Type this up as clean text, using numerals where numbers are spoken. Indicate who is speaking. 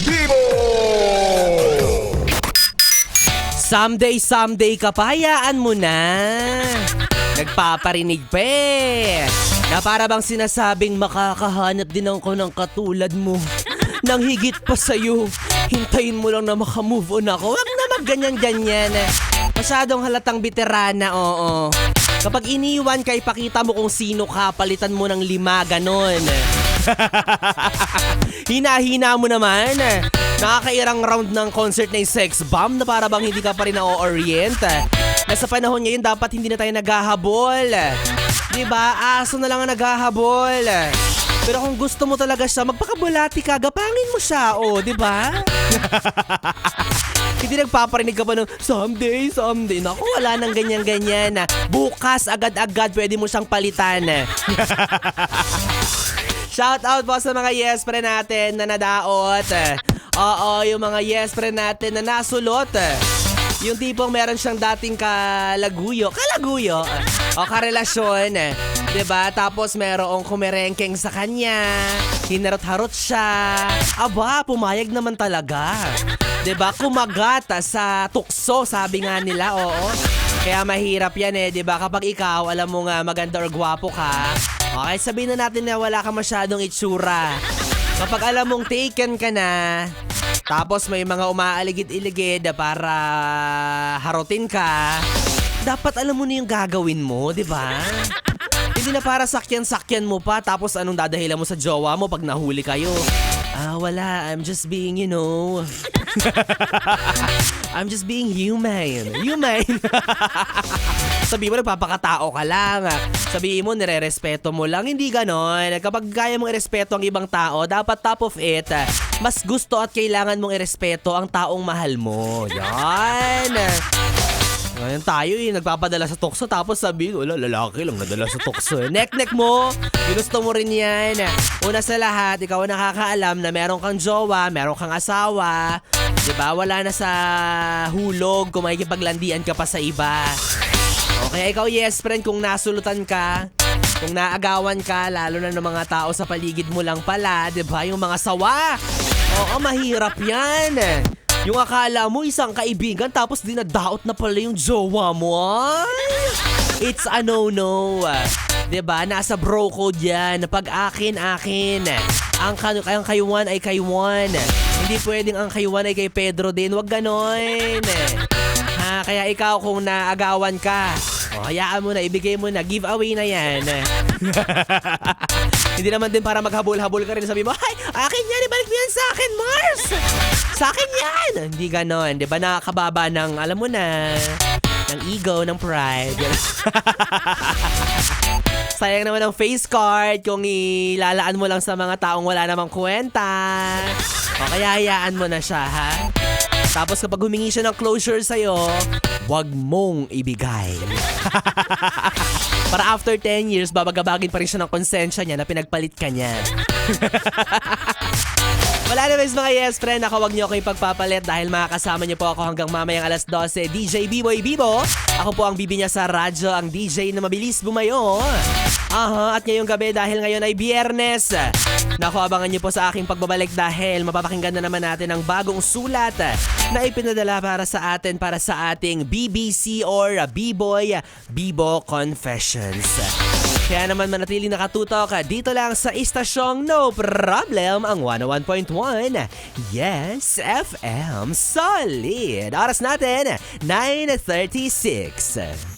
Speaker 1: Bibo!
Speaker 2: Someday kapayaan mo na. Nagpaparinig pa eh. Na para bang sinasabing makakahanap din ako ng katulad mo. Nang higit pa sa'yo. Hintayin mo lang na makamove on ako. Huwag na magganyan-ganyan. Masyadong halatang veterana, oo. Kapag iniwan ka, ipakita mo kung sino ka, palitan mo ng 5, ganon. Hina-hina mo naman. Nakakairang round ng concert na yung sex bomb na para bang hindi ka pa rin na-orient. Nasa panahon ngayon, dapat hindi na tayo naghahabol. Diba? Aso na lang ang naghahabol. Pero kung gusto mo talaga siya, magpakabulati ka, gapangin mo siya, diba? Hindi nagpaparinig ka pa ng someday. Naku, wala nang ganyan-ganyan. Bukas, agad-agad, pwede mo siyang palitan. Shout out po sa mga yes pre natin na nadaot. Oo, yung mga yes pre natin na nasulot. Yung tipong meron siyang dating kalaguyo o karelasyon, 'di ba? Tapos merong kumerengkeng sa kanya, hinarot-harot siya. Aba, pumayag naman talaga. 'Di ba? Kumagat sa tukso, sabi nga nila, oo. Kaya mahirap yan 'di ba? Kapag ikaw, alam mo nga maganda or gwapo ka, okay, sabihin na natin na wala ka masyadong itsura. Kapag alam mong taken ka na, tapos may mga umaaligid-iligid para harutin ka, dapat alam mo na yung gagawin mo, di ba? Hindi na para sakyan-sakyan mo pa, tapos anong dadahilan mo sa jowa mo pag nahuli kayo? Wala, I'm just being, I'm just being human. Sabihin mo, nagpapakatao ka lang. Sabihin mo, nire-respeto mo lang. Hindi ganon. Kapag kaya mong irespeto ang ibang tao, dapat top of it, mas gusto at kailangan mong irespeto ang taong mahal mo. Yan. Ngayon tayo nagpapadala sa tukso tapos sabihin, wala, lalaki lang nadala sa tukso. Nek-nek mo, ginusto mo rin yan. Una sa lahat, ikaw ang nakakaalam na meron kang jowa, meron kang asawa. Diba? Wala na sa hulog kung makikipaglandian ka pa sa iba. Okay, ikaw yes friend, kung nasulutan ka, kung naagawan ka, lalo na ng mga tao sa paligid mo lang pala, diba? Yung mga sawa. Oo, mahirap yan. Yung akala mo isang kaibigan tapos dinadaot na pala yung jowa mo. It's a no-no. Diba? Nasa bro code yan. Pag akin. Ang kayuan ay kayuan. Hindi pwedeng ang kayuan ay kay Pedro din. Wag ganon. Kaya ikaw kung naagawan ka, hayaan mo na, ibigay mo na, giveaway na yan. Hindi naman din para maghabol-habol ka rin, sabi mo, ay, akin yan, ibalik mo yan sa akin, Mars! Sa akin yan! Hindi ganon, di ba nakakababa ng, alam mo na, ng ego, ng pride. Sayang naman ang face card kung ilalaan mo lang sa mga taong wala namang kwenta. O kaya hayaan mo na siya, ha? Tapos kapag humingi siya ng closure sa'yo, wag mong ibigay. Para after 10 years, babagabagin pa rin siya ng konsensya niya na pinagpalit ka niya. Wala naman mga yes friend, ako wag niyo ako ipagpapalit dahil makakasama niyo po ako hanggang mamayang alas 12. DJ B-Boy Bibo. Ako po ang bibi niya sa radyo, ang DJ na mabilis bumayo. At ngayong gabi dahil ngayon ay Biyernes. Naku, abangan niyo po sa aking pagbabalik dahil mapapakinggan na naman natin ang bagong sulat na ipinadala para sa atin para sa ating BBC or B-Boy Bibo Confessions. Kaya naman manatili nakatutok dito lang sa istasyong No Problem ang 101.1 Yes FM Solid. Oras natin 9:36.